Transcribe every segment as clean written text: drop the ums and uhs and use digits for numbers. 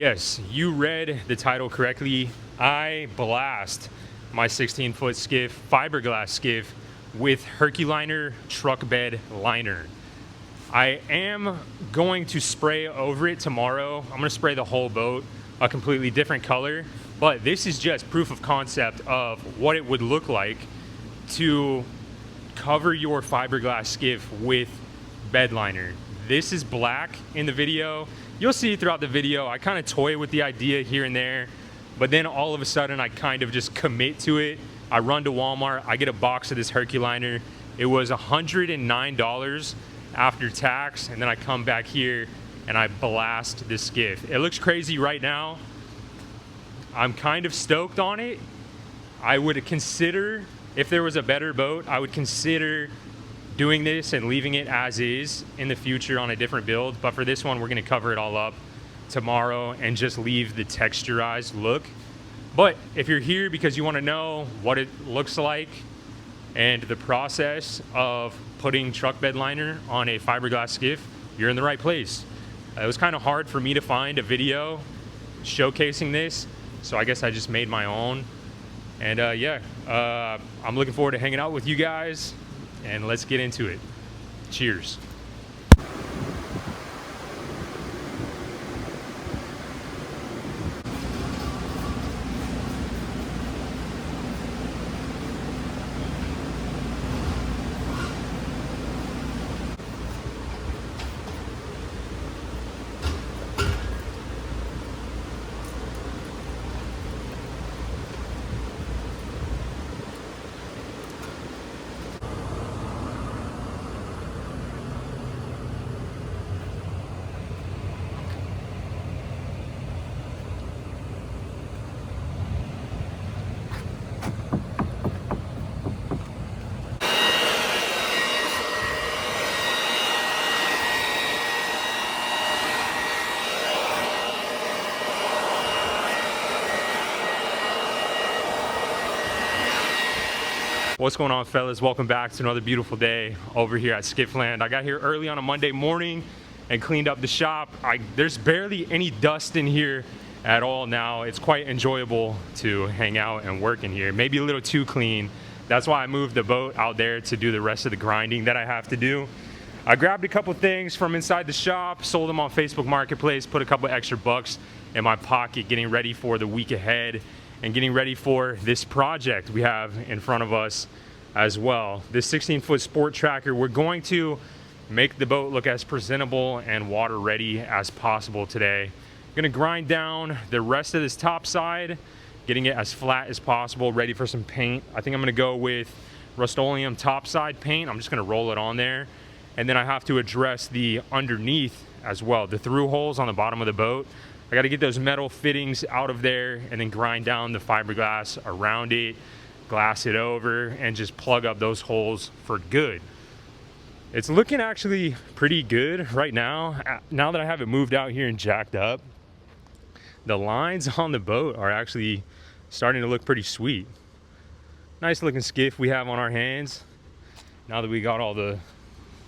Yes, you read the title correctly. I blast my 16-foot skiff, fiberglass skiff, with Herculiner truck bed liner. I am going to spray over it tomorrow. I'm going to spray the whole boat a completely different color, but this is just proof of concept of what it would look like to cover your fiberglass skiff with bed liner. This is black in the video. You'll see throughout the video, I kind of toy with the idea here and there, but then all of a sudden I kind of just commit to it. I run to Walmart, I get a box of this Herculiner. It was $109 after tax, and then I come back here and I blast this skiff. It looks crazy right now. I'm kind of stoked on it. I would consider, if there was a better boat, I would consider doing this and leaving it as is in the future on a different build. But for this one, we're gonna cover it all up tomorrow and just leave the texturized look. But if you're here because you wanna know what it looks like and the process of putting truck bed liner on a fiberglass skiff, you're in the right place. It was kind of hard for me to find a video showcasing this, so I guess I just made my own. And I'm looking forward to hanging out with you guys, and let's get into it. Cheers. What's going on, fellas? Welcome back to another beautiful day over here at Skiffland. I got here early on a Monday morning and cleaned up the shop. There's barely any dust in here at all now. It's quite enjoyable to hang out and work in here. Maybe a little too clean. That's why I moved the boat out there to do the rest of the grinding that I have to do. I grabbed a couple things from inside the shop, sold them on Facebook Marketplace, put a couple extra bucks in my pocket, getting ready for the week ahead and getting ready for this project we have in front of us as well. This 16-foot sport tracker, we're going to make the boat look as presentable and water ready as possible today. I'm gonna grind down the rest of this top side, getting it as flat as possible, ready for some paint. I think I'm gonna go with Rust-Oleum topside paint. I'm just gonna roll it on there. And then I have to address the underneath as well, the through holes on the bottom of the boat. I got to get those metal fittings out of there and then grind down the fiberglass around it, glass it over, and just plug up those holes for good. It's looking actually pretty good right now. Now that I have it moved out here and jacked up, the lines on the boat are actually starting to look pretty sweet. Nice looking skiff we have on our hands. Now that we got all the,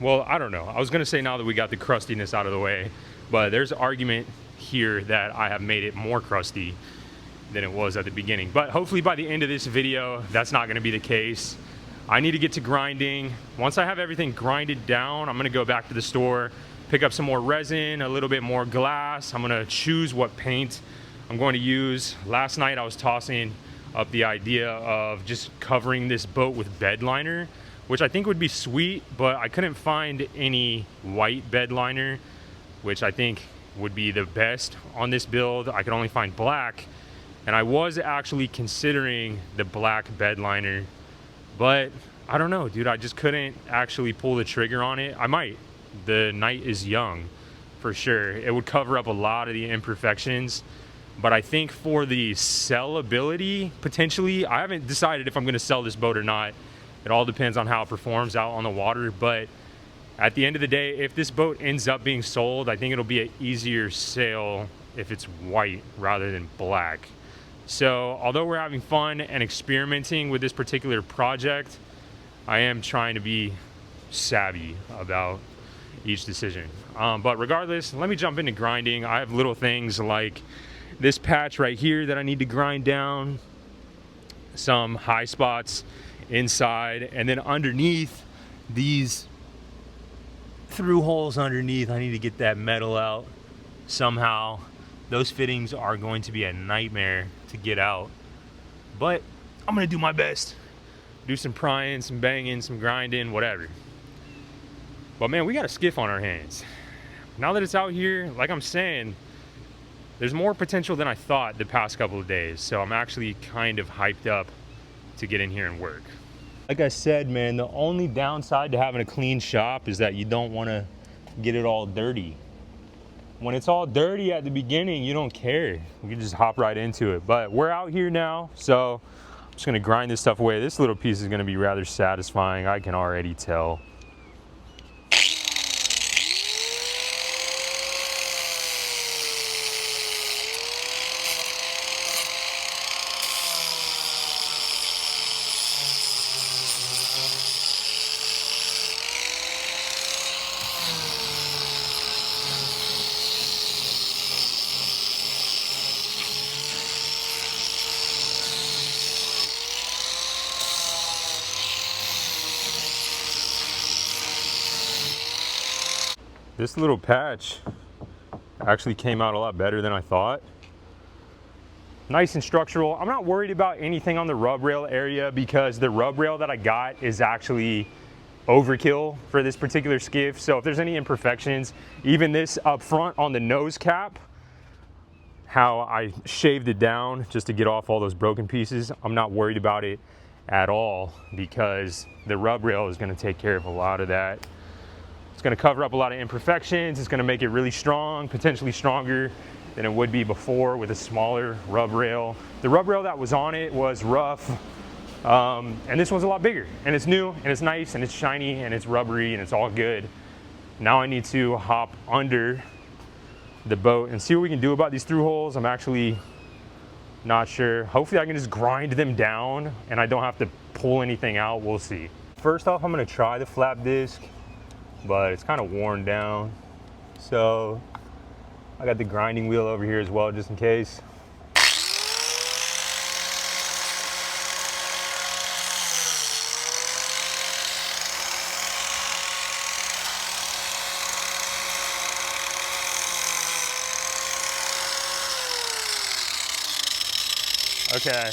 well, I don't know. I was gonna say now that we got the crustiness out of the way, but there's argument here that I have made it more crusty than it was at the beginning. But hopefully by the end of this video, that's not gonna be the case. I need to get to grinding. Once I have everything grinded down, I'm gonna go back to the store, pick up some more resin, a little bit more glass. I'm gonna choose what paint I'm going to use. Last night I was tossing up the idea of just covering this boat with bed liner, which I think would be sweet, but I couldn't find any white bed liner, which I think would be the best on this build. I could only find black, and I was actually considering the black bed liner, but I don't know, dude. I just couldn't actually pull the trigger on it. I might. The night is young, for sure. It would cover up a lot of the imperfections, but I think for the sellability, potentially, I haven't decided if I'm gonna sell this boat or not. It all depends on how it performs out on the water, but at the end of the day, if this boat ends up being sold, I think it'll be an easier sale if it's white rather than black. So although we're having fun and experimenting with this particular project, I am trying to be savvy about each decision. But regardless, let me jump into grinding. I have little things like this patch right here that I need to grind down, some high spots inside, and then underneath these through holes underneath, I need to get that metal out somehow. Those fittings are going to be a nightmare to get out, but I'm gonna do my best. Do some prying, some banging, some grinding, whatever. But man, we got a skiff on our hands. Now that it's out here, like I'm saying, there's more potential than I thought the past couple of days. So I'm actually kind of hyped up to get in here and work. Like I said, man, the only downside to having a clean shop is that you don't want to get it all dirty. When it's all dirty at the beginning, you don't care. You can just hop right into it. But we're out here now, so I'm just gonna grind this stuff away. This little piece is gonna be rather satisfying, I can already tell. This little patch actually came out a lot better than I thought. Nice and structural. I'm not worried about anything on the rub rail area because the rub rail that I got is actually overkill for this particular skiff. So if there's any imperfections, even this up front on the nose cap, how I shaved it down just to get off all those broken pieces, I'm not worried about it at all because the rub rail is going to take care of a lot of that. It's going to cover up a lot of imperfections. It's going to make it really strong, potentially stronger than it would be before with a smaller rub rail. The rub rail that was on it was rough, and this one's a lot bigger, and it's new, and it's nice, and it's shiny, and it's rubbery, and it's all good. Now I need to hop under the boat and see what we can do about these through holes. I'm actually not sure. Hopefully I can just grind them down and I don't have to pull anything out. We'll see. First off, I'm going to try the flap disc, but it's kind of worn down. So I got the grinding wheel over here as well, just in case. Okay,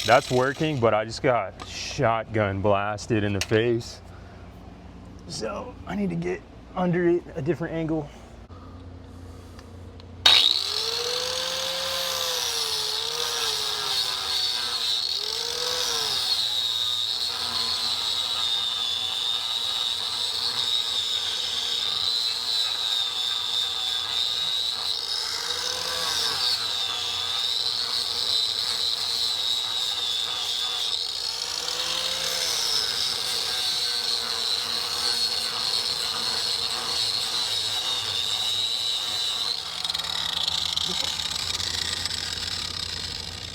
that's working, but I just got shotgun blasted in the face. So I need to get under it a different angle.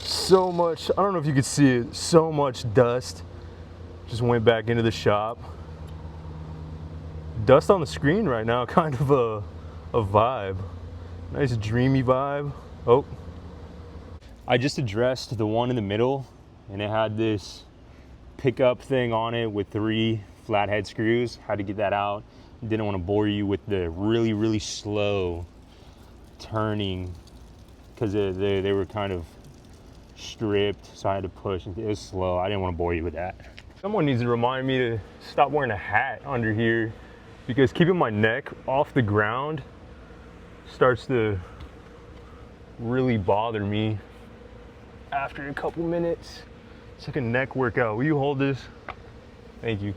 So much, I don't know if you could see it, so much dust just went back into the shop. Dust on the screen right now, kind of a vibe. Nice dreamy vibe. Oh, I just addressed the one in the middle and it had this pickup thing on it with 3 flathead screws. Had to get that out. Didn't want to bore you with the really slow turning because they were kind of stripped, so I had to push. It was slow. I didn't want to bore you with that. Someone needs to remind me to stop wearing a hat under here because keeping my neck off the ground starts to really bother me after a couple minutes. It's like a neck workout. Will you hold this? Thank you.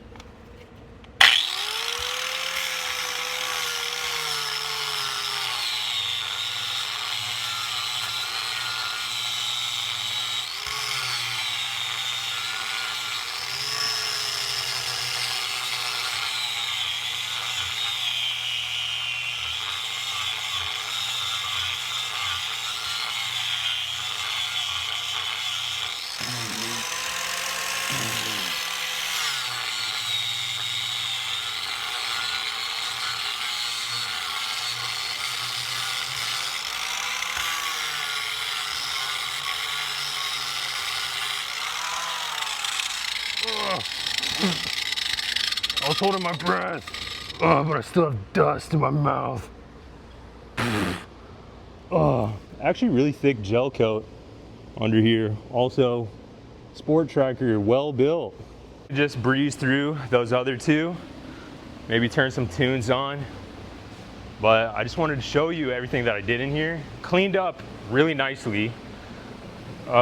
I was holding my breath. Oh, but I still have dust in my mouth. Oh, actually really thick gel coat under here. Also, sport tracker, well built. Just breeze through those other two. Maybe turn some tunes on. But I just wanted to show you everything that I did in here. Cleaned up really nicely.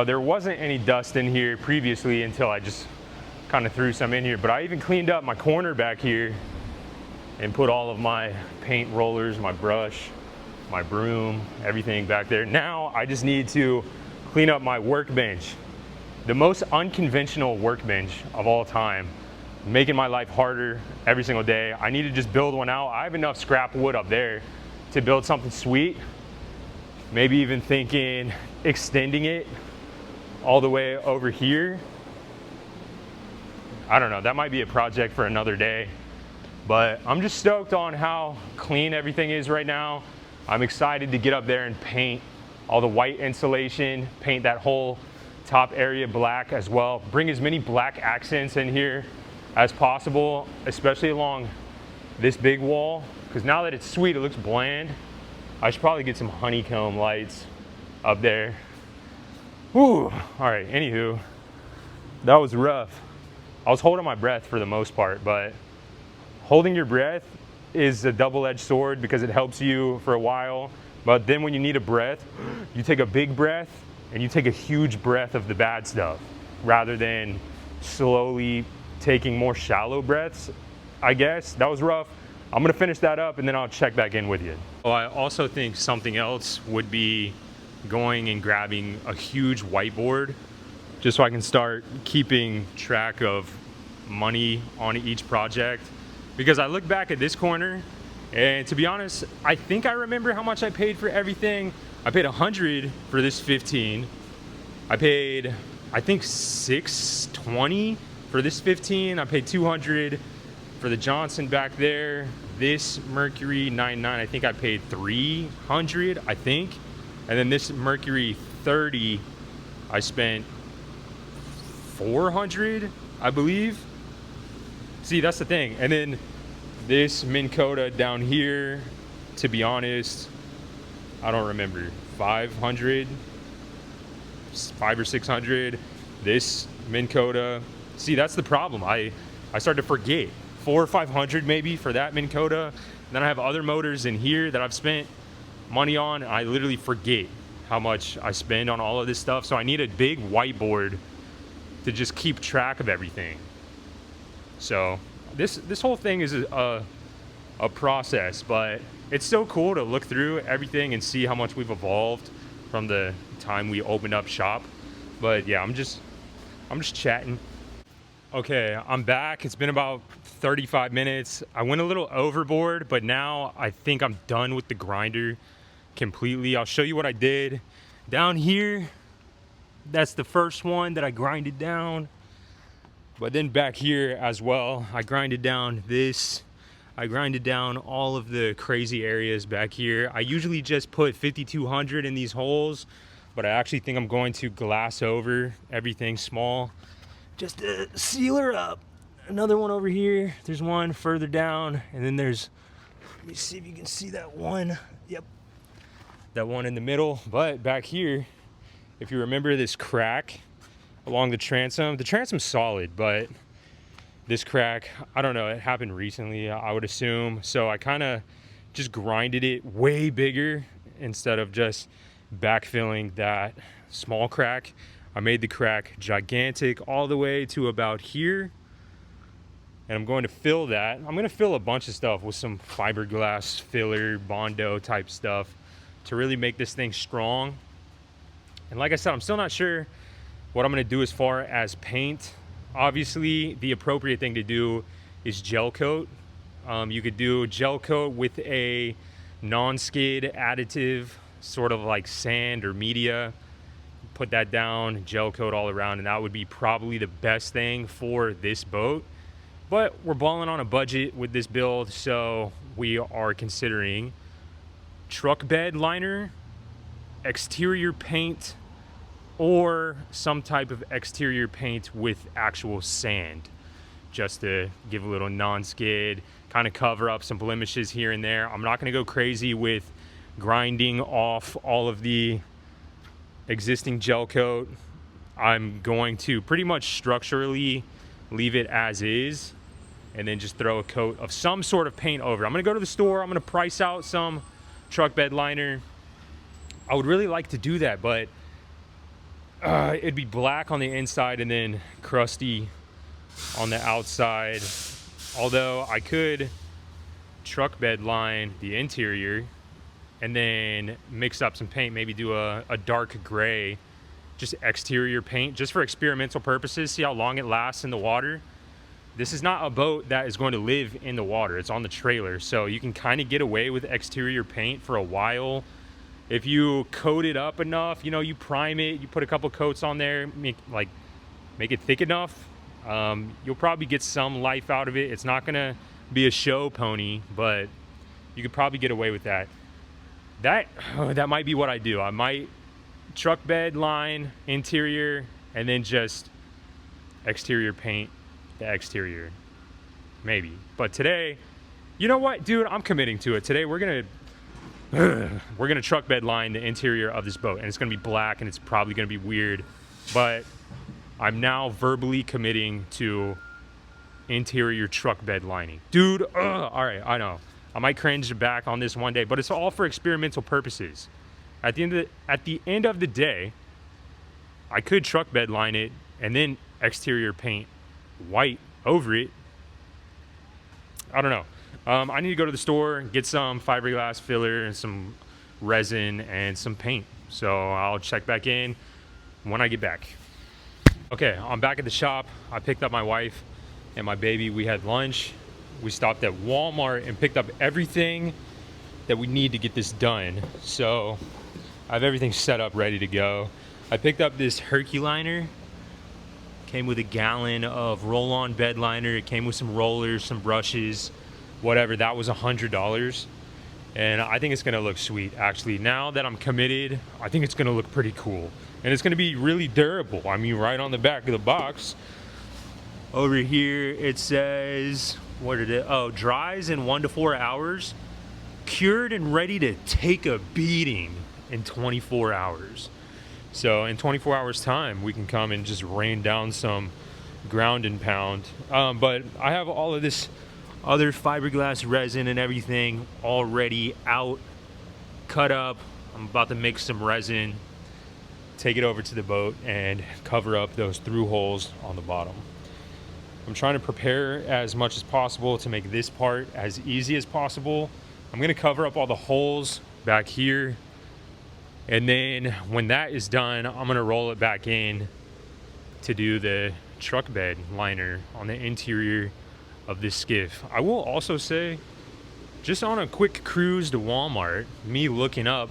There wasn't any dust in here previously until I just kind of threw some in here. But I even cleaned up my corner back here and put all of my paint rollers, my brush, my broom, everything back there. Now I just need to clean up my workbench. The most unconventional workbench of all time, making my life harder every single day. I need to just build one out. I have enough scrap wood up there to build something sweet. Maybe even thinking extending it all the way over here. I don't know, that might be a project for another day. But I'm just stoked on how clean everything is right now. I'm excited to get up there and paint all the white insulation, paint that whole top area black as well. Bring as many black accents in here as possible, especially along this big wall, because now that it's sweet, it looks bland. I should probably get some honeycomb lights up there. Whew. All right, anywho, that was rough. I was holding my breath for the most part, but holding your breath is a double-edged sword because it helps you for a while, but then when you need a breath, you take a big breath and you take a huge breath of the bad stuff rather than slowly taking more shallow breaths, I guess. That was rough. I'm gonna finish that up and then I'll check back in with you. Oh, I also think something else would be going and grabbing a huge whiteboard just so I can start keeping track of money on each project. Because I look back at this corner and to be honest, I think I remember how much I paid for everything. I paid 100 for this 15. I paid, I think, 620 for this 15. I paid 200 for the Johnson back there. This Mercury 99, I think I paid 300, I think. And then this Mercury 30, I spent 400, I believe. See, that's the thing. And then this Minn Kota down here, to be honest, I don't remember, 500, 500 or 600. This Minn Kota, see, that's the problem. I started to forget, 400 or 500 maybe for that Minn Kota. Then I have other motors in here that I've spent money on. I literally forget how much I spend on all of this stuff. So I need a big whiteboard to just keep track of everything. So this whole thing is a process, but it's so cool to look through everything and see how much we've evolved from the time we opened up shop. But yeah, I'm just chatting. Okay, I'm back. It's been about 35 minutes. I went a little overboard, but now I think I'm done with the grinder completely. I'll show you what I did down here. That's the first one that I grinded down. But then back here as well, I grinded down this. I grinded down all of the crazy areas back here. I usually just put 5200 in these holes, but I actually think I'm going to glass over everything small just to seal her up. Another one over here. There's one further down, and then there's, let me see if you can see that one. Yep, that one in the middle. But back here, if you remember this crack along the transom's solid, but this crack, I don't know, it happened recently, I would assume. So I kind of just grinded it way bigger instead of just backfilling that small crack. I made the crack gigantic all the way to about here. And I'm going to fill that. I'm going to fill a bunch of stuff with some fiberglass filler, Bondo type stuff to really make this thing strong. And like I said, I'm still not sure what I'm going to do as far as paint. Obviously, the appropriate thing to do is gel coat. You could do gel coat with a non-skid additive, sort of like sand or media. Put that down, gel coat all around, and that would be probably the best thing for this boat. But we're balling on a budget with this build, so we are considering truck bed liner, exterior paint, or some type of exterior paint with actual sand. just to give a little non-skid, kind of cover up some blemishes here and there. I'm not going to go crazy with grinding off all of the existing gel coat. I'm going to pretty much structurally leave it as is and then just throw a coat of some sort of paint over. I'm going to go to the store. I'm going to price out some truck bed liner. I would really like to do that, but it'd be black on the inside and then crusty on the outside. Although I could truck bed line the interior and then mix up some paint, maybe do a dark gray, just exterior paint, just for experimental purposes, see how long it lasts in the water. This is not a boat that is going to live in the water. It's on the trailer, so you can kind of get away with exterior paint for a while. If you coat it up enough, you know, you prime it, you put a couple coats on there, make it thick enough, you'll probably get some life out of it. It's not gonna be a show pony, but you could probably get away with that. That might be what I do. I might truck bed line interior and then just exterior paint the exterior, maybe. But today, you know what, dude, I'm committing to it. Today we're gonna truck bed line the interior of this boat, and it's gonna be black and it's probably gonna be weird, but I'm now verbally committing to interior truck bed lining, dude. All right, I know I might cringe back on this one day, but it's all for experimental purposes. At the end of the day, I could truck bed line it and then exterior paint white over it. I don't know. I need to go to the store, get some fiberglass filler and some resin and some paint. So I'll check back in when I get back. Okay, I'm back at the shop. I picked up my wife and my baby. We had lunch. We stopped at Walmart and picked up everything that we need to get this done. So I have everything set up, ready to go. I picked up this Herculiner. Came with a gallon of roll-on bed liner. It came with some rollers, some brushes, whatever. That was $100. And I think it's gonna look sweet, actually. Now that I'm committed, I think it's gonna look pretty cool. And it's gonna be really durable. I mean, right on the back of the box, over here, it says, what did it, oh, dries in 1 to 4 hours, cured and ready to take a beating in 24 hours. So in 24 hours time, we can come and just rain down some ground and pound. But I have all of this other fiberglass resin and everything already out, cut up. I'm about to mix some resin, take it over to the boat and cover up those through holes on the bottom. I'm trying to prepare as much as possible to make this part as easy as possible. I'm gonna cover up all the holes back here. And then when that is done, I'm gonna roll it back in to do the truck bed liner on the interior of this skiff. I will also say, just on a quick cruise to Walmart, me looking up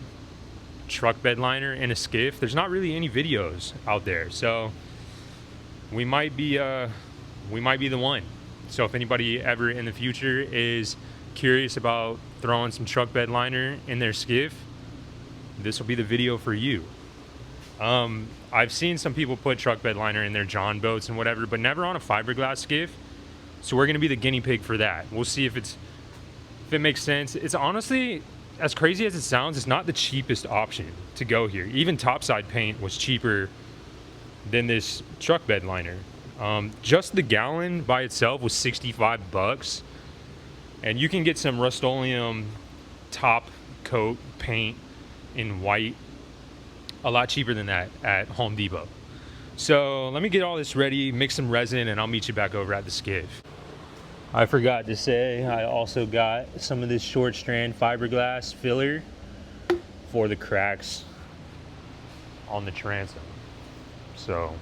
truck bed liner in a skiff, there's not really any videos out there. So we might be the one. So if anybody ever in the future is curious about throwing some truck bed liner in their skiff, this will be the video for you. I've seen some people put truck bed liner in their John boats and whatever, but never on a fiberglass skiff. So we're gonna be the guinea pig for that. We'll see if it makes sense. It's honestly, as crazy as it sounds, it's not the cheapest option to go here. Even topside paint was cheaper than this truck bed liner. Just the gallon by itself was 65 bucks. And you can get some Rust-Oleum top coat paint in white a lot cheaper than that at Home Depot. So let me get all this ready, mix some resin, and I'll meet you back over at the skiff. I forgot to say, I also got some of this short strand fiberglass filler for the cracks on the transom. So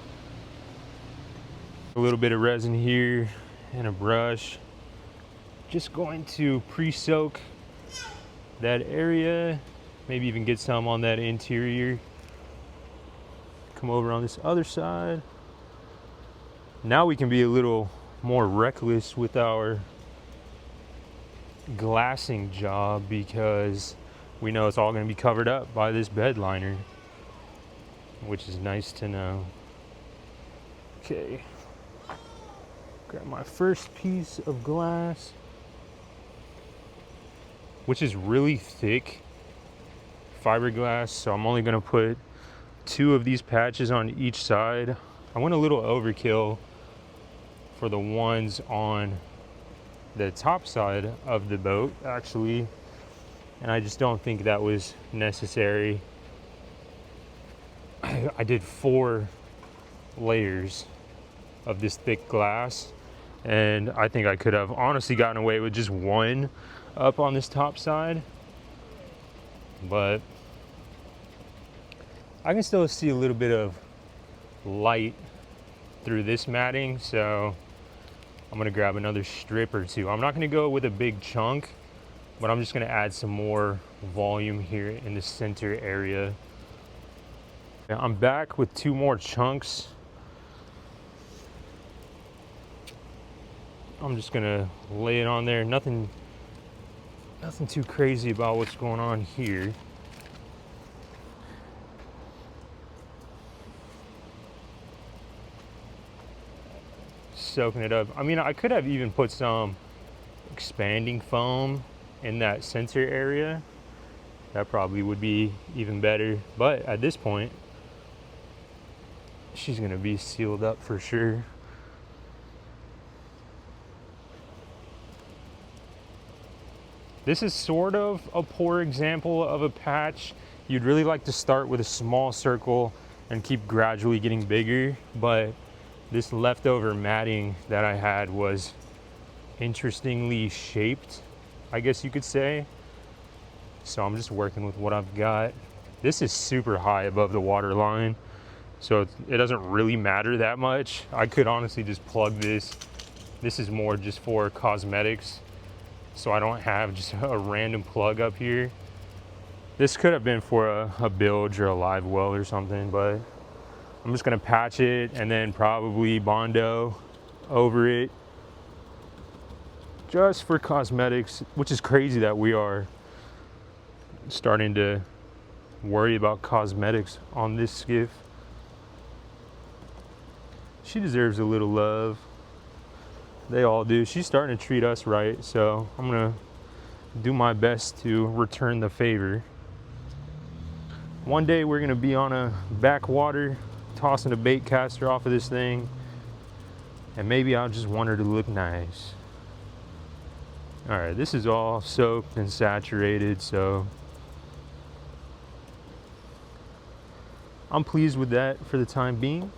a little bit of resin here and a brush. Just going to pre-soak that area. Maybe even get some on that interior. Come over on this other side. Now we can be a little more reckless with our glassing job because we know it's all going to be covered up by this bed liner, which is nice to know. Okay. Grab my first piece of glass, which is really thick fiberglass, so I'm only gonna put 2 of these patches on each side. I went a little overkill for the ones on the top side of the boat, actually, and I just don't think that was necessary. I did 4 layers of this thick glass, and I think I could have honestly gotten away with just 1 up on this top side, but I can still see a little bit of light through this matting, so I'm gonna grab another strip or 2. I'm not gonna go with a big chunk, but I'm just gonna add some more volume here in the center area. I'm back with 2 more chunks. I'm just gonna lay it on there. Nothing too crazy about what's going on here. Soaking it up. I mean, I could have even put some expanding foam in that center area. That probably would be even better. But at this point, she's gonna be sealed up for sure. This is sort of a poor example of a patch. You'd really like to start with a small circle and keep gradually getting bigger, but this leftover matting that I had was interestingly shaped, I guess you could say. So I'm just working with what I've got. This is super high above the water line, so it doesn't really matter that much. I could honestly just plug this. This is more just for cosmetics, so I don't have just a random plug up here. This could have been for a bilge or a live well or something, but I'm just gonna patch it and then probably Bondo over it just for cosmetics, which is crazy that we are starting to worry about cosmetics on this skiff. She deserves a little love. They all do. She's starting to treat us right, so I'm gonna do my best to return the favor. One day we're gonna be on a backwater tossing a bait caster off of this thing, and maybe I'll just want her to look nice. All right, this is all soaked and saturated, so I'm pleased with that for the time being.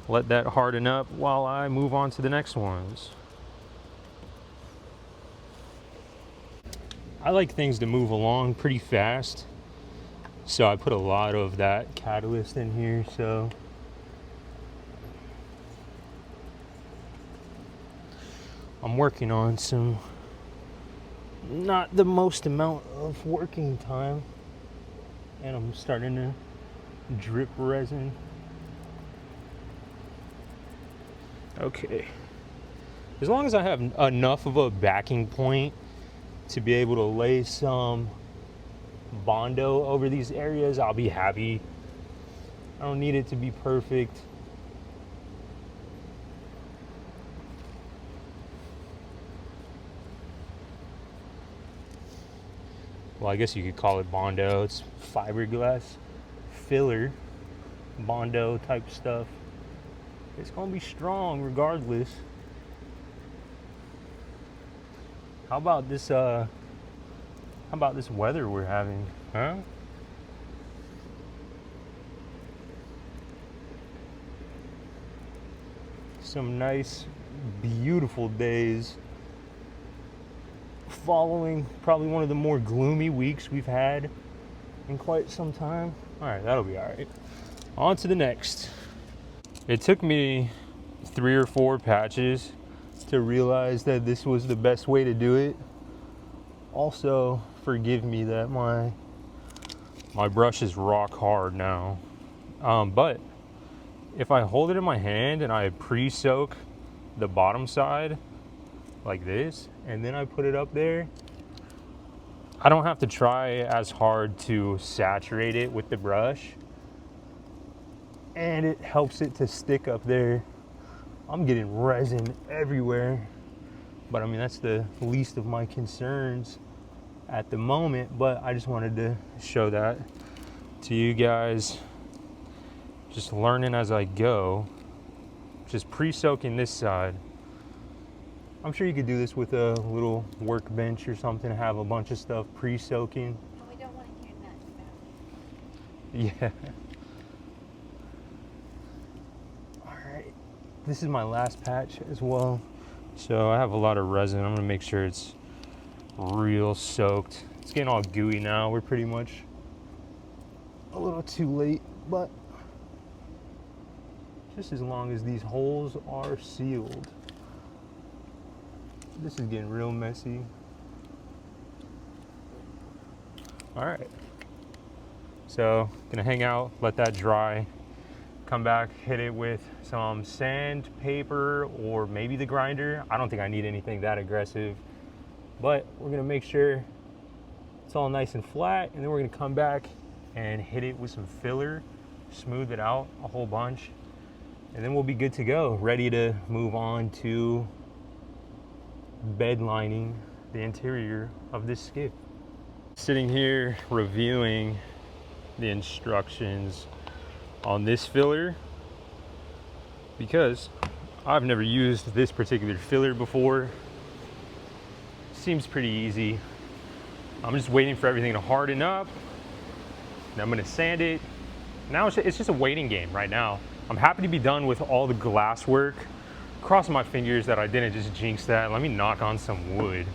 Let that harden up while I move on to the next ones. I like things to move along pretty fast, so I put a lot of that catalyst in here. So I'm working on some, not the most amount of working time, and I'm starting to drip resin. Okay, as long as I have enough of a backing point to be able to lay some Bondo over these areas, I'll be happy. I don't need it to be perfect. Well, I guess you could call it Bondo. It's fiberglass filler, Bondo type stuff. It's gonna be strong regardless. How about this weather we're having, huh? Some nice, beautiful days following probably one of the more gloomy weeks we've had in quite some time. All right, that'll be all right. On to the next. It took me 3 or 4 patches to realize that this was the best way to do it. Also, forgive me that my brush is rock hard now. But if I hold it in my hand and I pre-soak the bottom side like this, and then I put it up there, I don't have to try as hard to saturate it with the brush, and it helps it to stick up there I'm getting resin everywhere, but I mean, that's the least of my concerns at the moment. But I just wanted to show that to you guys. Just learning as I go. Just pre-soaking this side. I'm sure you could do this with a little workbench or something, have a bunch of stuff pre-soaking. And we don't want to hear nuts about it. Yeah. All right. This is my last patch as well. So I have a lot of resin. I'm gonna make sure it's real soaked. It's getting all gooey now. We're pretty much a little too late, but just as long as these holes are sealed. This is getting real messy. All right. So gonna hang out, let that dry, come back, hit it with some sandpaper or maybe the grinder. I don't think I need anything that aggressive, but we're gonna make sure it's all nice and flat, and then we're gonna come back and hit it with some filler, smooth it out a whole bunch, and then we'll be good to go, ready to move on to bed lining the interior of this skiff. Sitting here reviewing the instructions on this filler because I've never used this particular filler before. Seems pretty easy. I'm just waiting for everything to harden up. Then I'm gonna sand it. Now it's just a waiting game right now. I'm happy to be done with all the glass work. Crossing my fingers that I didn't just jinx that. Let me knock on some wood.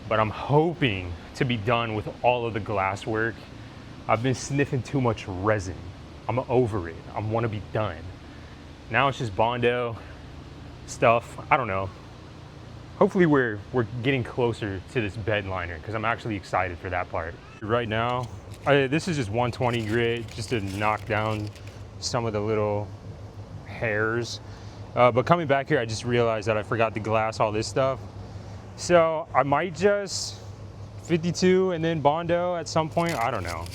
But I'm hoping to be done with all of the glass work. I've been sniffing too much resin. I'm over it. I want to be done. Now it's just Bondo stuff. I don't know. Hopefully we're getting closer to this bed liner because I'm actually excited for that part. Right now, this is just 120 grit just to knock down some of the little hairs. But coming back here, I just realized that I forgot to glass all this stuff. So I might just 52 and then Bondo at some point. I don't know.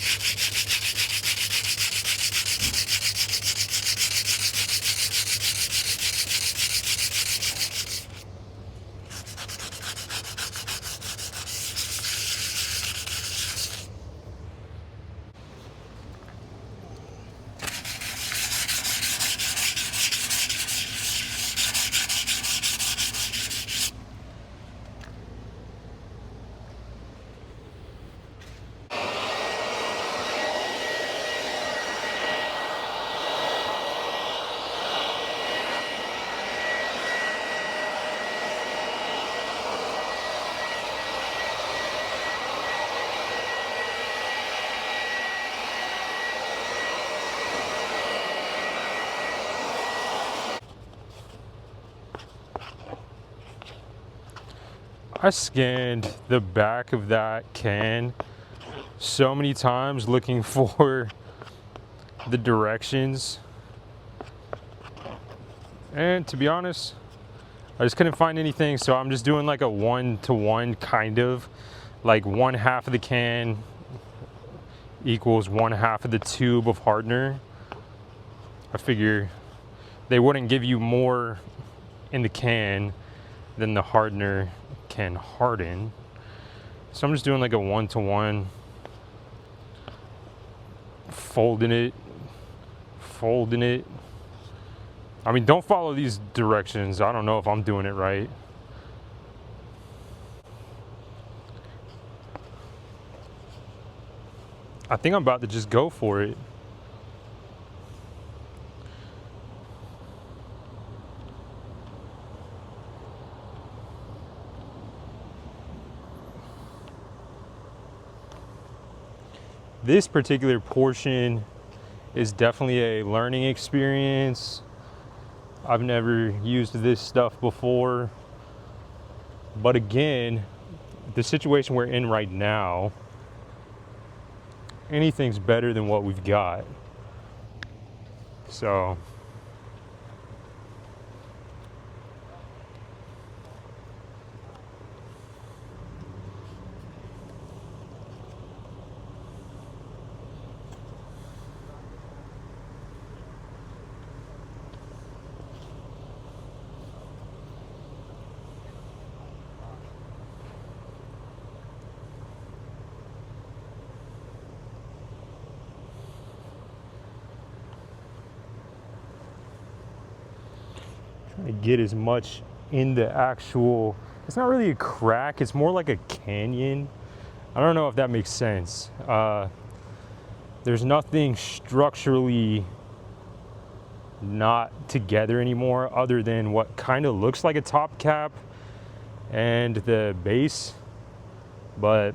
I scanned the back of that can so many times looking for the directions, and to be honest, I just couldn't find anything. So I'm just doing like a 1-to-1 kind of, like 1/2 of the can equals 1/2 of the tube of hardener. I figure they wouldn't give you more in the can than the hardener can harden. So I'm just doing like a 1-to-1, folding it. I mean, don't follow these directions. I don't know if I'm doing it right. I think I'm about to just go for it. This particular portion is definitely a learning experience. I've never used this stuff before. But again, the situation we're in right now, anything's better than what we've got. So to get as much in the actual, it's not really a crack, it's more like a canyon. I don't know if that makes sense. There's nothing structurally not together anymore other than what kind of looks like a top cap and the base, but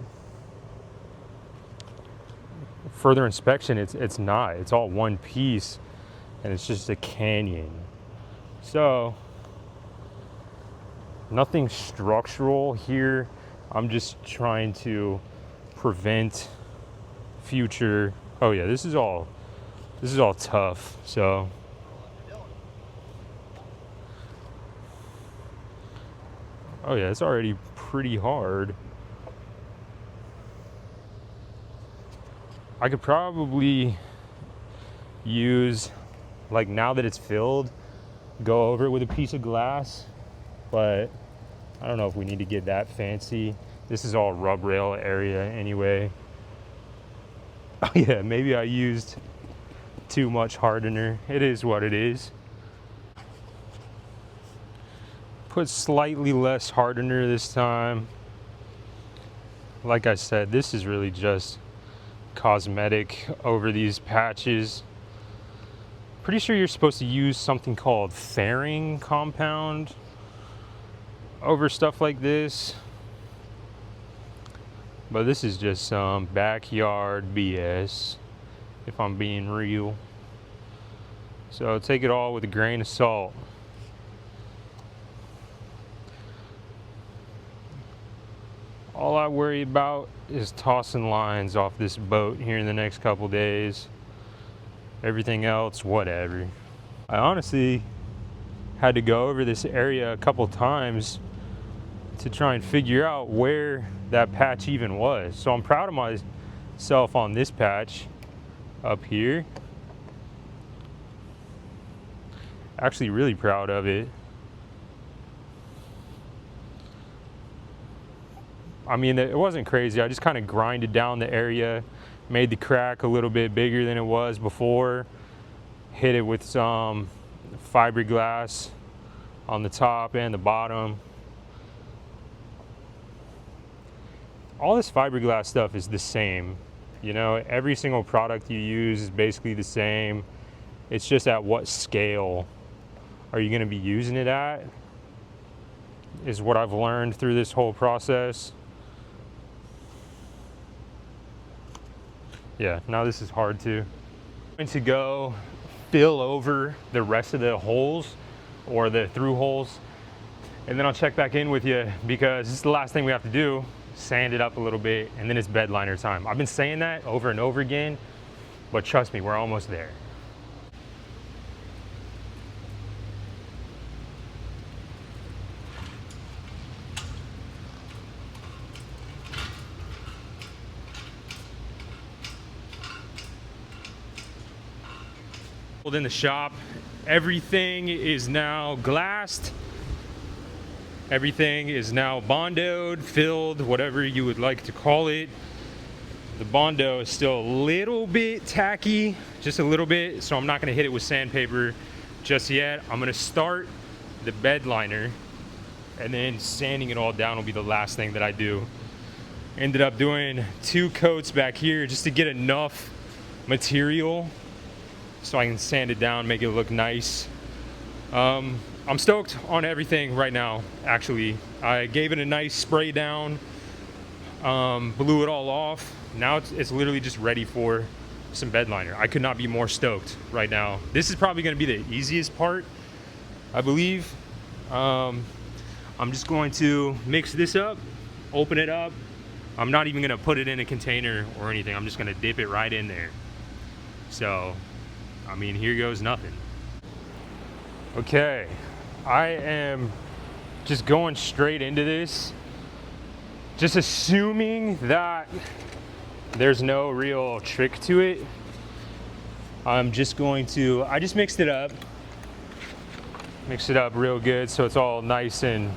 further inspection, it's not. It's all one piece, and it's just a canyon. So nothing structural here. I'm just trying to prevent future. Oh yeah, this is all tough. So oh yeah, it's already pretty hard. I could probably use, like, now that it's filled, go over it with a piece of glass, but I don't know if we need to get that fancy. This is all rub rail area anyway. Oh yeah, maybe I used too much hardener. It is what it is. Put slightly less hardener this time. Like I said, this is really just cosmetic over these patches. Pretty sure you're supposed to use something called fairing compound over stuff like this, but this is just some backyard BS, if I'm being real. So take it all with a grain of salt. All I worry about is tossing lines off this boat here in the next couple days. Everything else, whatever. I honestly had to go over this area a couple times to try and figure out where that patch even was. So I'm proud of myself on this patch up here. Actually really proud of it. I mean, it wasn't crazy. I just kind of grinded down the area, made the crack a little bit bigger than it was before, hit it with some fiberglass on the top and the bottom. All this fiberglass stuff is the same. You know, every single product you use is basically the same. It's just at what scale are you going to be using it at, is what I've learned through this whole process. Yeah, now this is hard too. I'm going to go fill over the rest of the holes, or the through holes, and then I'll check back in with you, because this is the last thing we have to do. Sand it up a little bit, and then it's bedliner time. I've been saying that over and over again, but trust me, we're almost there. In the shop, everything is now glassed, everything is now bondoed, filled, whatever you would like to call it. The bondo is still a little bit tacky, just a little bit, so I'm not going to hit it with sandpaper just yet. I'm going to start the bed liner, and then sanding it all down will be the last thing that I do. Ended up doing 2 coats back here just to get enough material so I can sand it down, make it look nice. I'm stoked on everything right now, actually. I gave it a nice spray down, blew it all off. Now it's literally just ready for some bed liner. I could not be more stoked right now. This is probably gonna be the easiest part, I believe. I'm just going to mix this up, open it up. I'm not even gonna put it in a container or anything. I'm just gonna dip it right in there. So, I mean, here goes nothing. Okay, I am just going straight into this, just assuming that there's no real trick to it. I'm just going to, I just mixed it up real good so it's all nice and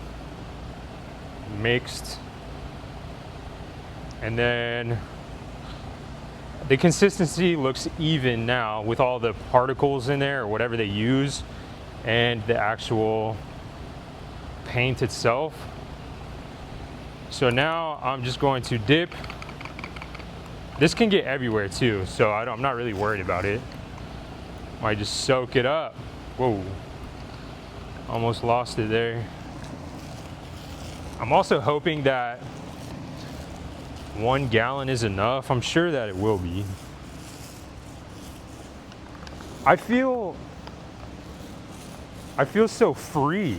mixed. And then the consistency looks even now with all the particles in there, or whatever they use, and the actual paint itself. So now I'm just going to dip. This can get everywhere too, so I'm not really worried about it. Might just soak it up. Whoa, almost lost it there. I'm also hoping that 1 gallon is enough. I'm sure that it will be. I feel so free,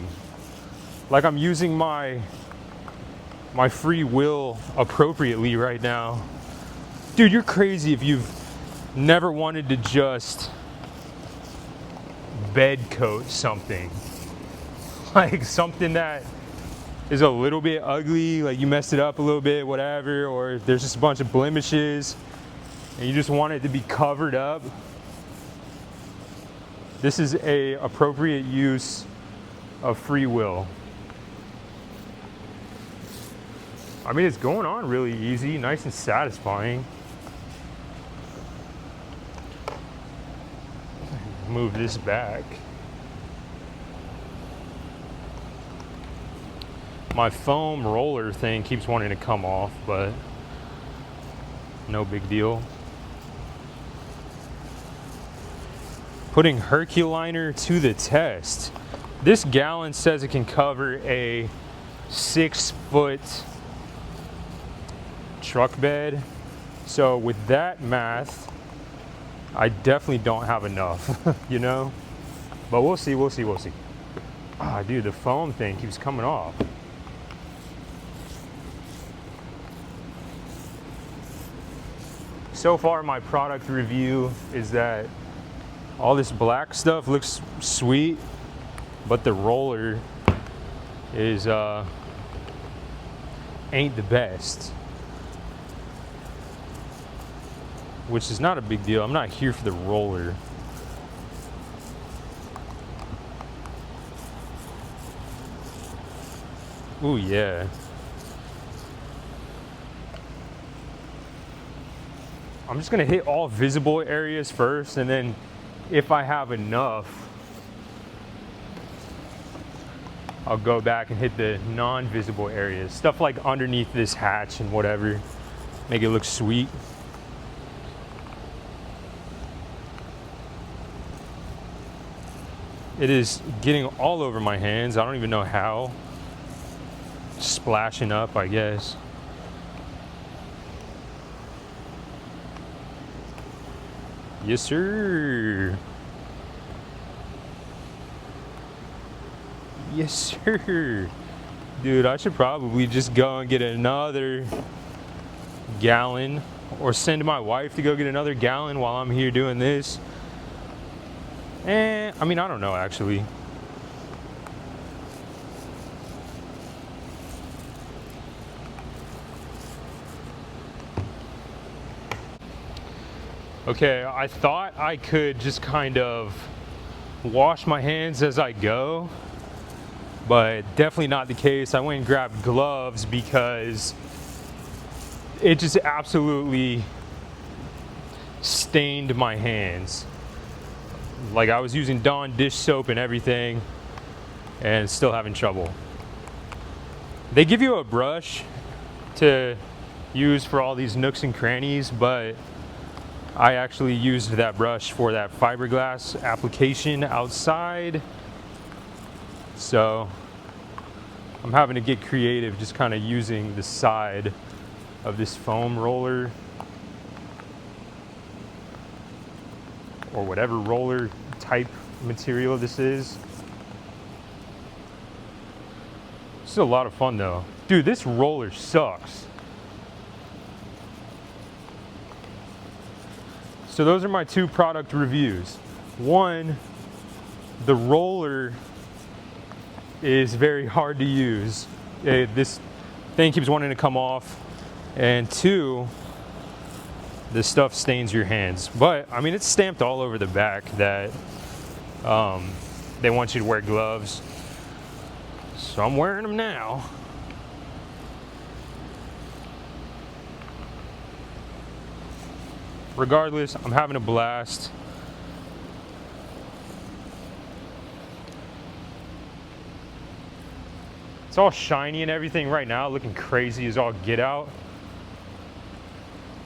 like I'm using my free will appropriately right now. Dude, you're crazy if you've never wanted to just bed coat something. Like something that is a little bit ugly, like you messed it up a little bit, whatever, or there's just a bunch of blemishes and you just want it to be covered up. This is a appropriate use of free will. I mean, it's going on really easy, nice and satisfying. Move this back. My foam roller thing keeps wanting to come off, but no big deal. Putting Herculiner to the test. This gallon says it can cover a 6-foot truck bed. So with that math, I definitely don't have enough, you know? But we'll see, we'll see, we'll see. Ah, dude, the foam thing keeps coming off. So far, my product review is that all this black stuff looks sweet, but the roller is ain't the best. Which is not a big deal. I'm not here for the roller. Ooh, yeah. I'm just gonna hit all visible areas first, and then if I have enough, I'll go back and hit the non-visible areas. Stuff like underneath this hatch and whatever. Make it look sweet. It is getting all over my hands. I don't even know how. Splashing up, I guess. Yes, sir. Yes, sir. Dude, I should probably just go and get another gallon, or send my wife to go get another gallon while I'm here doing this. I mean, I don't know, actually. Okay, I thought I could just kind of wash my hands as I go, but definitely not the case. I went and grabbed gloves because it just absolutely stained my hands. Like, I was using Dawn dish soap and everything and still having trouble. They give you a brush to use for all these nooks and crannies, but I actually used that brush for that fiberglass application outside. So I'm having to get creative, just kind of using the side of this foam roller, or whatever roller type material this is. This is a lot of fun though. Dude, this roller sucks. So those are my 2 product reviews. 1, the roller is very hard to use. This thing keeps wanting to come off. And 2, this stuff stains your hands. But I mean, it's stamped all over the back that they want you to wear gloves. So I'm wearing them now. Regardless, I'm having a blast. It's all shiny and everything right now, looking crazy as all get out.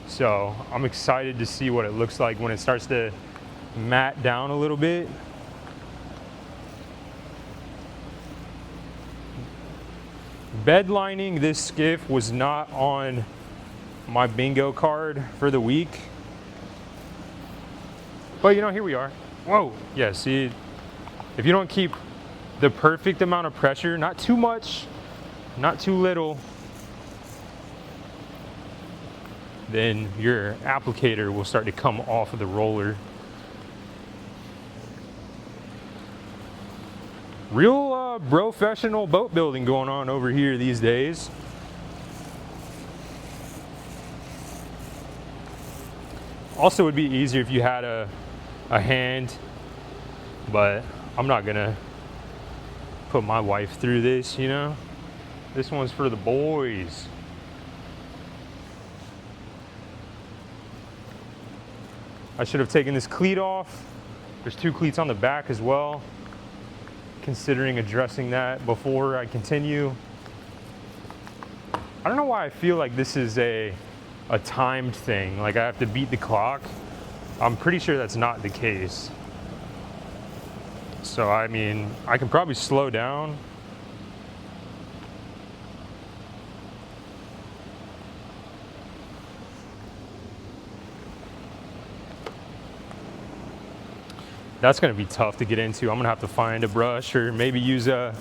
So I'm excited to see what it looks like when it starts to matte down a little bit. Bedlining this skiff was not on my bingo card for the week. But you know, here we are. Whoa, yeah, see, if you don't keep the perfect amount of pressure, not too much, not too little, then your applicator will start to come off of the roller. Real professional boat building going on over here these days. Also, it would be easier if you had a hand, but I'm not gonna put my wife through this, you know? This one's for the boys. I should have taken this cleat off. There's 2 cleats on the back as well. Considering addressing that before I continue. I don't know why I feel like this is a timed thing, like I have to beat the clock. I'm pretty sure that's not the case. So I mean, I can probably slow down. That's gonna be tough to get into. I'm gonna have to find a brush or maybe use a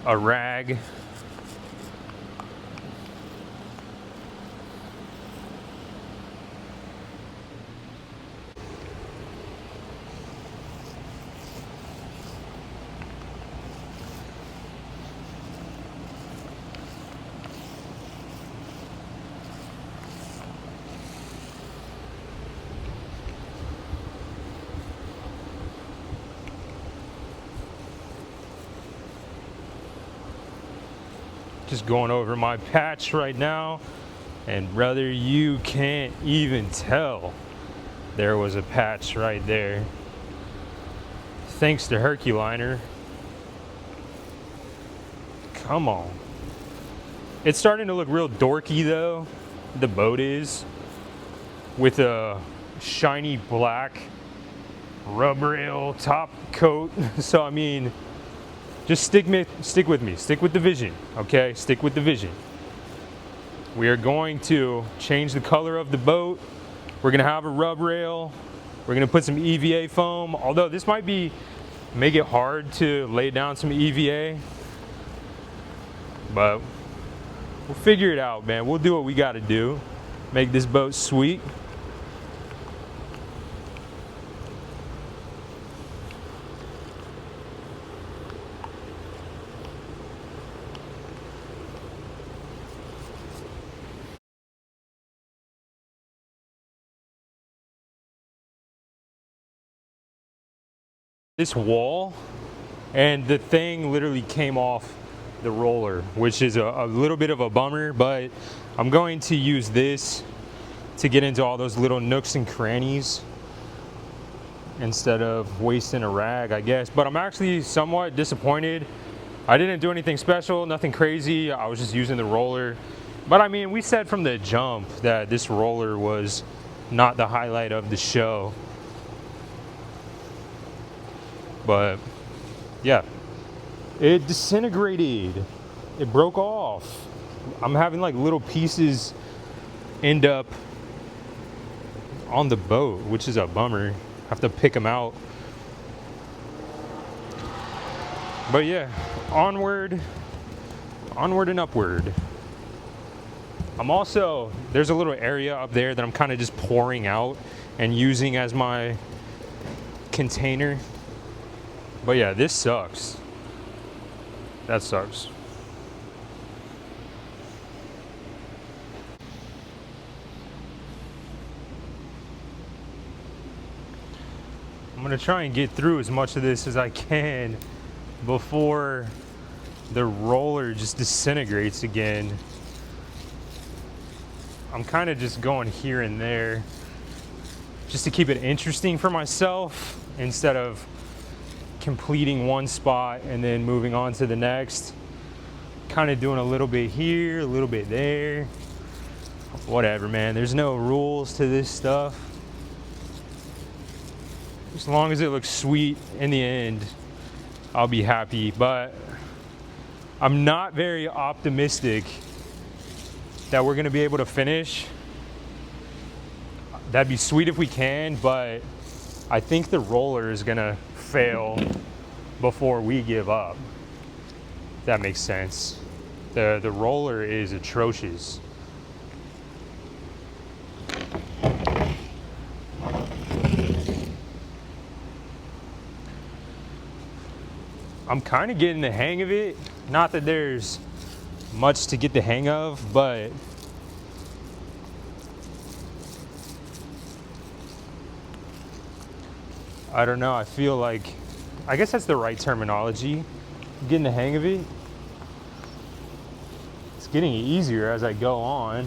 rag. Just going over my patch right now, and brother, you can't even tell there was a patch right there. Thanks to Herculiner. Come on. It's starting to look real dorky though, the boat is, with a shiny black rub rail top coat. So I mean, just stick with me, stick with the vision, okay? Stick with the vision. We are going to change the color of the boat. We're gonna have a rub rail. We're gonna put some EVA foam, although this might make it hard to lay down some EVA, but we'll figure it out, man. We'll do what we gotta do. Make this boat sweet. This wall, and the thing literally came off the roller, which is a little bit of a bummer, but I'm going to use this to get into all those little nooks and crannies instead of wasting a rag, I guess. But I'm actually somewhat disappointed. I didn't do anything special, nothing crazy. I was just using the roller. But I mean, we said from the jump that this roller was not the highlight of the show. But yeah, it disintegrated. It broke off. I'm having like little pieces end up on the boat, which is a bummer. I have to pick them out. But yeah, onward and upward. I'm also, there's a little area up there that I'm kind of just pouring out and using as my container. But yeah, this sucks. That sucks. I'm gonna try and get through as much of this as I can before the roller just disintegrates again. I'm kind of just going here and there just to keep it interesting for myself instead of completing one spot and then moving on to the next. Kind of doing a little bit here, a little bit there. Whatever, man. There's no rules to this stuff. As long as it looks sweet in the end, I'll be happy. But I'm not very optimistic that we're gonna be able to finish. That'd be sweet if we can, but I think the roller is gonna fail before we give up. If that makes sense. The roller is atrocious. I'm kind of getting the hang of it. Not that there's much to get the hang of, but I don't know. I feel like, I guess that's the right terminology. I'm getting the hang of it. It's getting easier as I go on.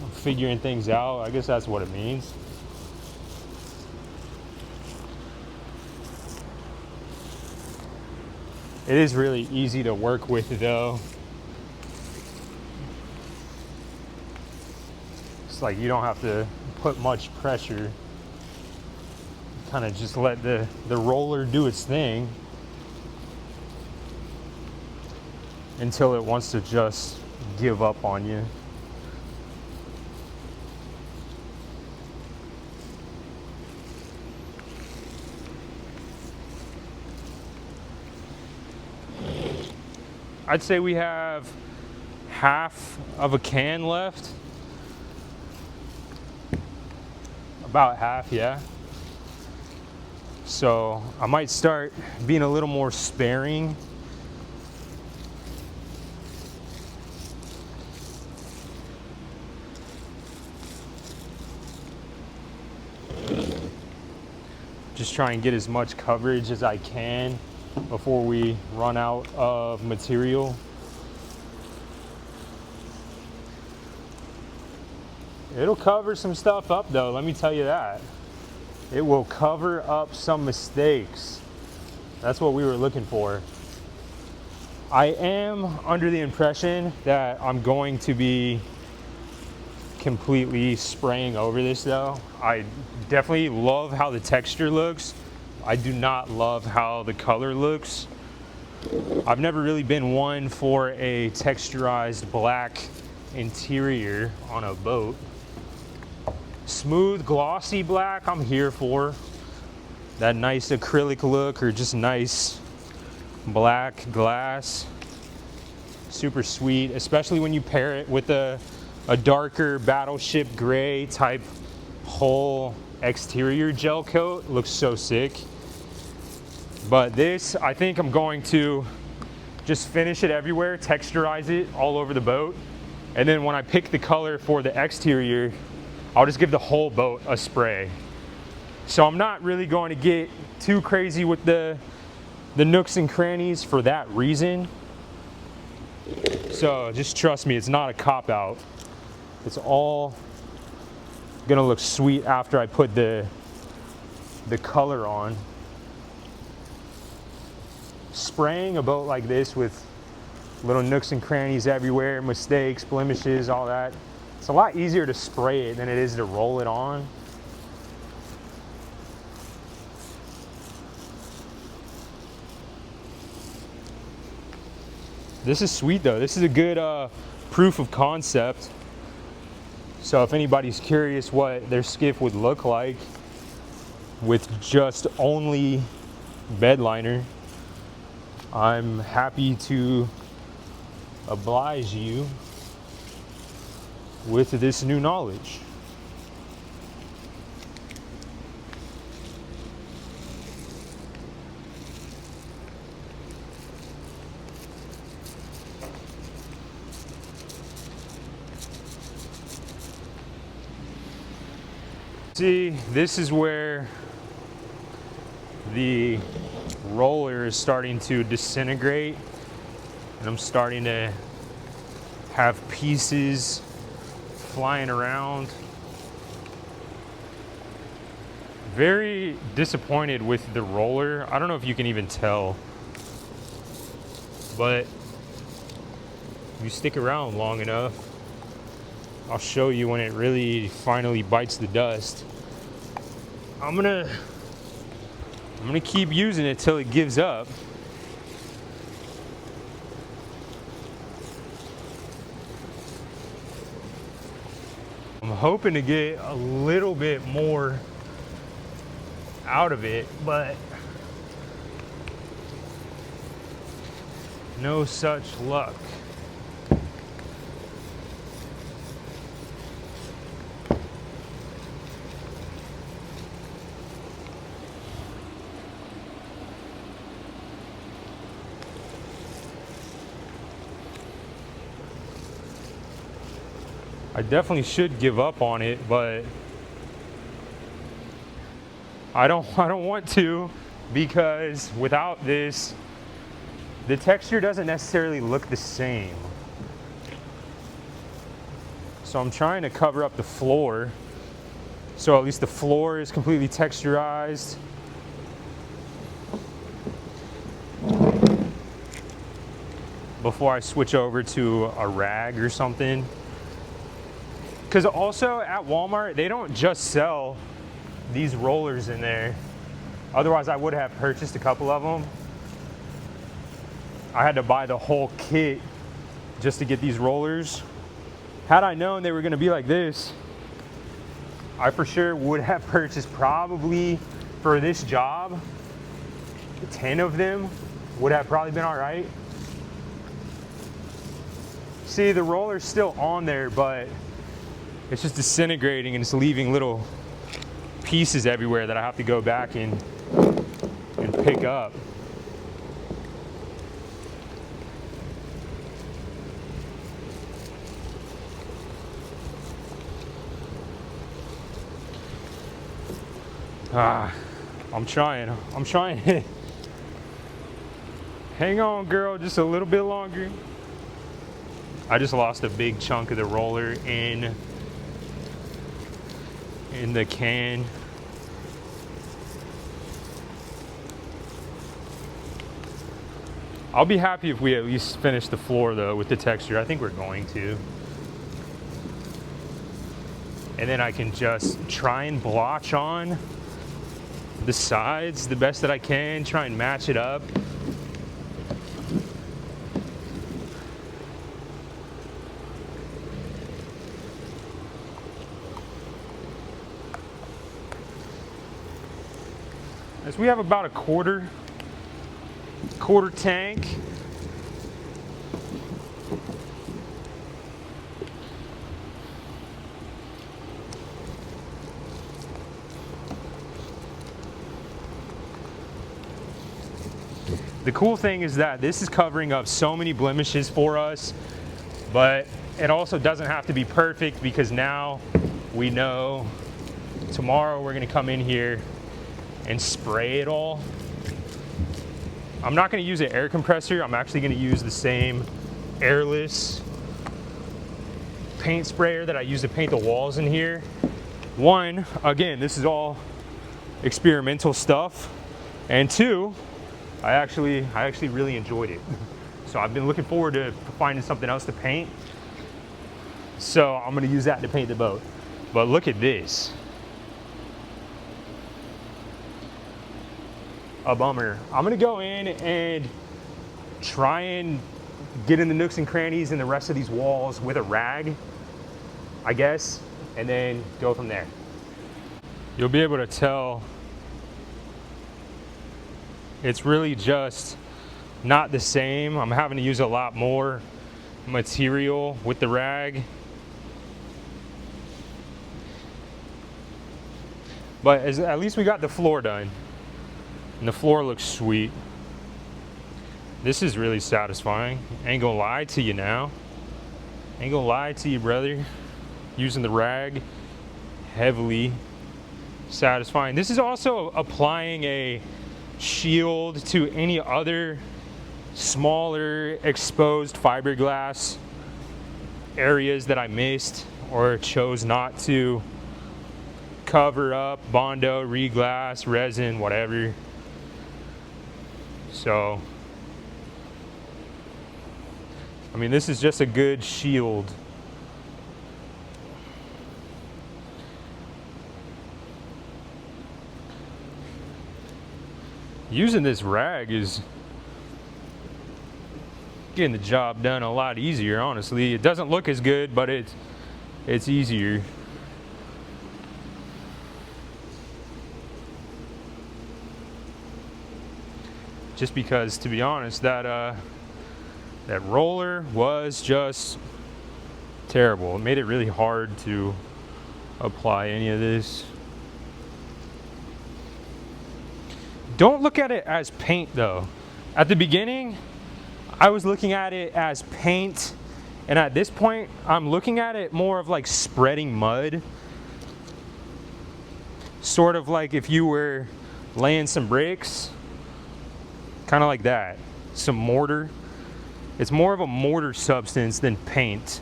I'm figuring things out. I guess that's what it means. It is really easy to work with though. It's like you don't have to put much pressure. Kind of just let the roller do its thing until it wants to just give up on you. I'd say we have half of a can left. About half, yeah. So I might start being a little more sparing. Just try and get as much coverage as I can before we run out of material. It'll cover some stuff up though, let me tell you that. It will cover up some mistakes. That's what we were looking for. I am under the impression that I'm going to be completely spraying over this though. I definitely love how the texture looks. I do not love how the color looks. I've never really been one for a texturized black interior on a boat. Smooth, glossy black, I'm here for. That nice acrylic look or just nice black glass. Super sweet, especially when you pair it with a darker battleship gray type whole exterior gel coat. Looks so sick. But this, I think I'm going to just finish it everywhere, texturize it all over the boat. And then when I pick the color for the exterior, I'll just give the whole boat a spray. So I'm not really going to get too crazy with the nooks and crannies for that reason. So just trust me, it's not a cop-out. It's all gonna look sweet after I put the color on. Spraying a boat like this with little nooks and crannies everywhere, mistakes, blemishes, all that, it's a lot easier to spray it than it is to roll it on. This is sweet though. This is a good proof of concept. So if anybody's curious what their skiff would look like with just only Bedliner, I'm happy to oblige you with this new knowledge. See, this is where the roller is starting to disintegrate and I'm starting to have pieces flying around. Very disappointed with the roller. I don't know if you can even tell, but if you stick around long enough, I'll show you when it really finally bites the dust. I'm gonna keep using it till it gives up. I'm hoping to get a little bit more out of it, but no such luck. I definitely should give up on it, but I don't want to, because without this, the texture doesn't necessarily look the same. So I'm trying to cover up the floor, so at least the floor is completely texturized. Before I switch over to a rag or something. Because also at Walmart, they don't just sell these rollers in there. Otherwise, I would have purchased a couple of them. I had to buy the whole kit just to get these rollers. Had I known they were gonna be like this, I for sure would have purchased, probably for this job, 10 of them would have probably been all right. See, the roller's still on there, but it's just disintegrating and it's leaving little pieces everywhere that I have to go back and pick up. I'm trying. Hang on, girl, just a little bit longer. I just lost a big chunk of the roller in the can. I'll be happy if we at least finish the floor though with the texture. I think we're going to. And then I can just try and blotch on the sides the best that I can, try and match it up. As we have about a quarter tank. The cool thing is that this is covering up so many blemishes for us, but it also doesn't have to be perfect, because now we know tomorrow we're gonna come in here and spray it all. I'm not gonna use an air compressor. I'm actually gonna use the same airless paint sprayer that I use to paint the walls in here. One, again, this is all experimental stuff. And two, I actually really enjoyed it. So I've been looking forward to finding something else to paint. So I'm gonna use that to paint the boat. But look at this. A bummer. I'm gonna go in and try and get in the nooks and crannies in the rest of these walls with a rag, I guess, and then go from there. You'll be able to tell it's really just not the same. I'm having to use a lot more material with the rag. But at least we got the floor done. And the floor looks sweet. This is really satisfying. Ain't gonna lie to you now. Ain't gonna lie to you, brother. Using the rag, heavily satisfying. This is also applying a shield to any other smaller exposed fiberglass areas that I missed or chose not to cover up, Bondo, reglass, resin, whatever. So, I mean, this is just a good shield. Using this rag is getting the job done a lot easier, honestly. It doesn't look as good, but it's easier. Just because, to be honest, that roller was just terrible. It made it really hard to apply any of this. Don't look at it as paint though. At the beginning, I was looking at it as paint, and at this point, I'm looking at it more of like spreading mud. Sort of like if you were laying some bricks, kind of like that, some mortar. It's more of a mortar substance than paint.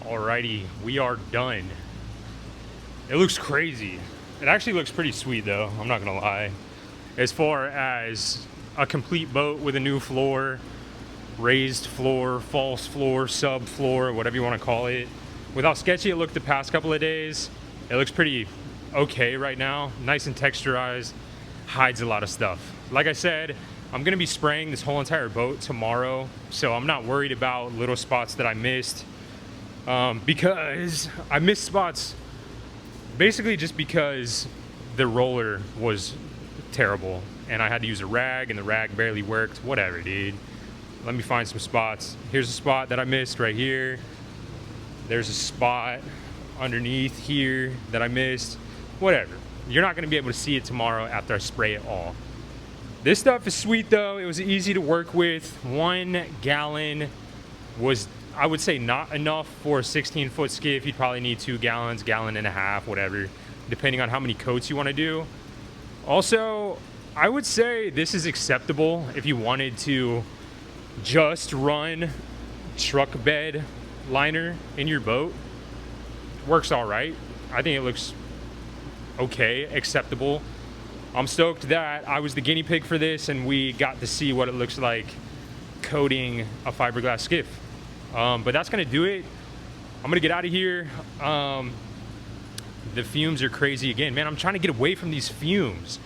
Alrighty, we are done. It looks crazy. It actually looks pretty sweet though, I'm not gonna lie. As far as a complete boat with a new floor, raised floor, false floor, sub floor, whatever you want to call it. With how sketchy it looked the past couple of days, it looks pretty okay right now. Nice and texturized, hides a lot of stuff. Like I said, I'm gonna be spraying this whole entire boat tomorrow, so I'm not worried about little spots that I missed. Because I missed spots basically just because the roller was terrible and I had to use a rag and the rag barely worked. Whatever, dude. Let me find some spots. Here's a spot that I missed right here. There's a spot underneath here that I missed. Whatever. You're not going to be able to see it tomorrow after I spray it all. This stuff is sweet though. It was easy to work with. 1 gallon was, I would say, not enough for a 16-foot skiff. You'd probably need 2 gallons, gallon and a half, whatever, depending on how many coats you want to do. Also, I would say this is acceptable if you wanted to just run truck bed liner in your boat. Works all right. I think it looks okay, acceptable. I'm stoked that I was the guinea pig for this and we got to see what it looks like coating a fiberglass skiff. But that's gonna do it. I'm gonna get out of here. The fumes are crazy again. Man, I'm trying to get away from these fumes.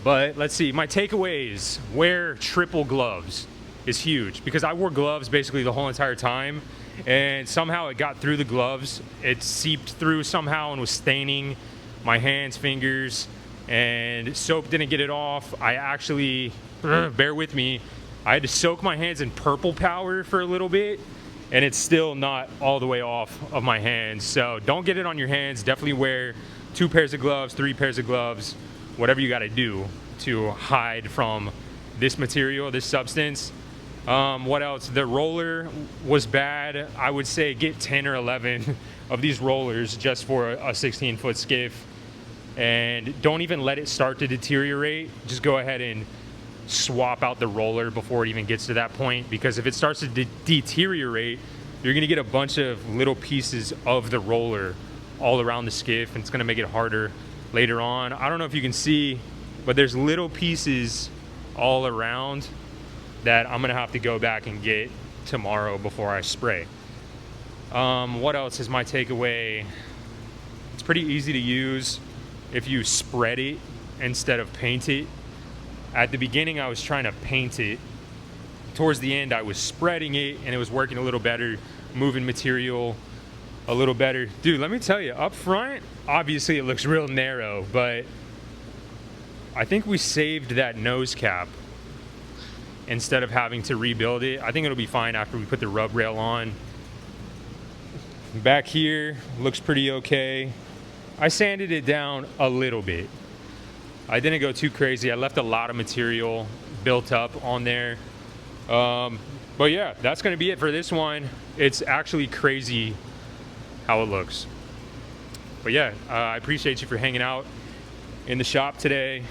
But let's see, my takeaways: wear triple gloves is huge, because I wore gloves basically the whole entire time, and somehow it got through the gloves. It seeped through somehow and was staining my hands, fingers, and soap didn't get it off. I actually, bear with me, I had to soak my hands in purple powder for a little bit, and it's still not all the way off of my hands. So don't get it on your hands. Definitely wear 2 pairs of gloves, 3 pairs of gloves, whatever you got to do to hide from this material, this substance. What else? The roller was bad. I would say get 10 or 11 of these rollers just for a 16-foot skiff, and don't even let it start to deteriorate. Just go ahead and swap out the roller before it even gets to that point, because if it starts to deteriorate, you're gonna get a bunch of little pieces of the roller all around the skiff, and it's gonna make it harder later on. I don't know if you can see, but there's little pieces all around that I'm gonna have to go back and get tomorrow before I spray. What else is my takeaway? It's pretty easy to use if you spread it instead of paint it. At the beginning, I was trying to paint it. Towards the end, I was spreading it, and it was working a little better, moving material a little better. Dude, let me tell you, up front, obviously it looks real narrow, but I think we saved that nose cap instead of having to rebuild it. I think it'll be fine after we put the rub rail on. Back here, looks pretty okay. I sanded it down a little bit. I didn't go too crazy. I left a lot of material built up on there. But yeah, that's gonna be it for this one. It's actually crazy how it looks. But yeah, I appreciate you for hanging out in the shop today.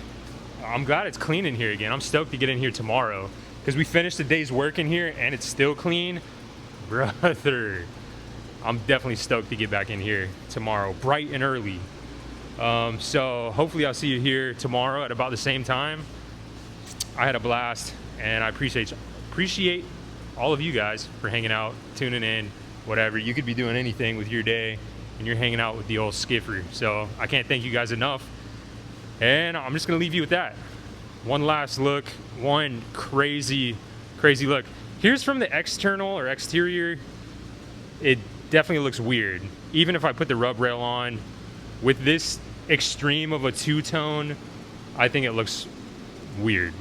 I'm glad it's clean in here again. I'm stoked to get in here tomorrow, because we finished the day's work in here and it's still clean. brother. I'm definitely stoked to get back in here tomorrow, bright and early. So hopefully I'll see you here tomorrow at about the same time. I had a blast, and I appreciate all of you guys for hanging out, tuning in, whatever. You could be doing anything with your day, and you're hanging out with the old skiffer. So I can't thank you guys enough. And I'm just gonna leave you with that. One last look, one crazy look. Here's from the external or exterior. It definitely looks weird. Even if I put the rub rail on, with this extreme of a two-tone, I think it looks weird,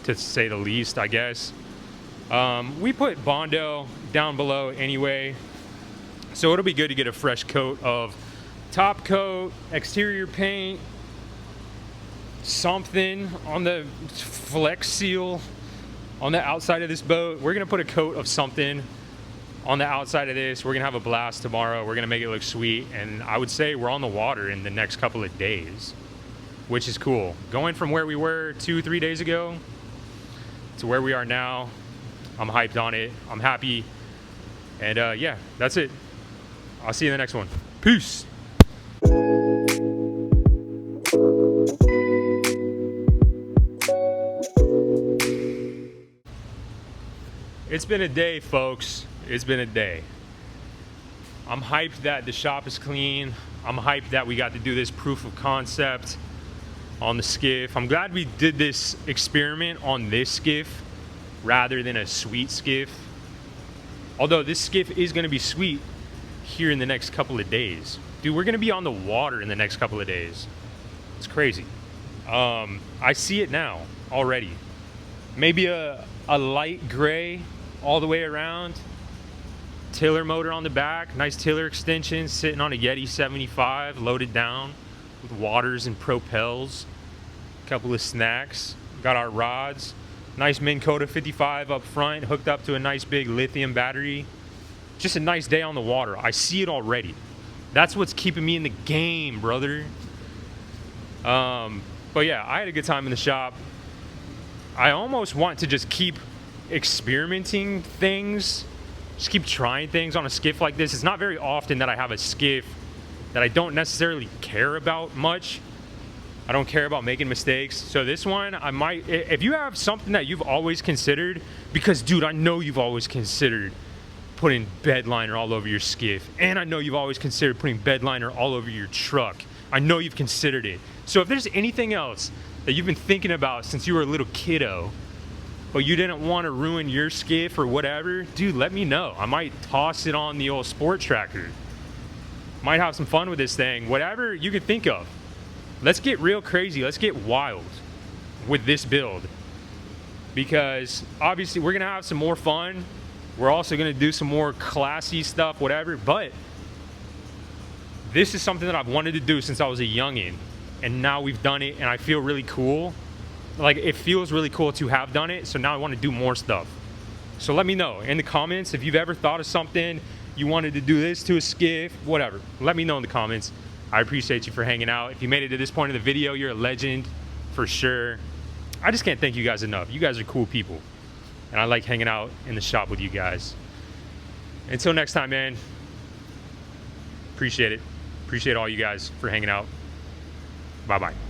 to say the least, I guess. We put Bondo down below anyway, so it'll be good to get a fresh coat of top coat, exterior paint, something on the flex seal on the outside of this boat. We're gonna put a coat of something on the outside of this. We're gonna have a blast tomorrow. We're gonna make it look sweet, and I would say we're on the water in the next couple of days, which is cool. Going from where we were 2-3 days ago to where we are now, I'm hyped on it. I'm happy, and yeah, that's it. I'll see you in the next one. Peace. It's been a day, folks. It's been a day. I'm hyped that the shop is clean. I'm hyped that we got to do this proof of concept on the skiff. I'm glad we did this experiment on this skiff rather than a sweet skiff. Although this skiff is gonna be sweet here in the next couple of days. Dude, we're gonna be on the water in the next couple of days. It's crazy. I see it now already. Maybe a light gray all the way around. Tiller motor on the back, nice tiller extension, sitting on a Yeti 75, loaded down with waters and propels. Couple of snacks. Got our rods. Nice Minn Kota 55 up front, hooked up to a nice big lithium battery. Just a nice day on the water. I see it already. That's what's keeping me in the game, brother. But yeah, I had a good time in the shop. I almost want to just keep experimenting things, just keep trying things on a skiff like this. It's not very often that I have a skiff that I don't necessarily care about much. I don't care about making mistakes. So this one, I might, if you have something that you've always considered, because dude, I know you've always considered putting bedliner all over your skiff, and I know you've always considered putting bedliner all over your truck. I know you've considered it. So if there's anything else that you've been thinking about since you were a little kiddo, but you didn't want to ruin your skiff or whatever, dude, let me know. I might toss it on the old sport tracker. Might have some fun with this thing. Whatever you can think of. Let's get real crazy. Let's get wild with this build. Because obviously we're going to have some more fun. We're also going to do some more classy stuff, whatever. But this is something that I've wanted to do since I was a youngin'. And now we've done it, and I feel really cool. Like, it feels really cool to have done it, so now I want to do more stuff. So let me know in the comments if you've ever thought of something, you wanted to do this to a skiff, whatever. Let me know in the comments. I appreciate you for hanging out. If you made it to this point of the video, you're a legend for sure. I just can't thank you guys enough. You guys are cool people, and I like hanging out in the shop with you guys. Until next time, man, appreciate it. Appreciate all you guys for hanging out. Bye-bye.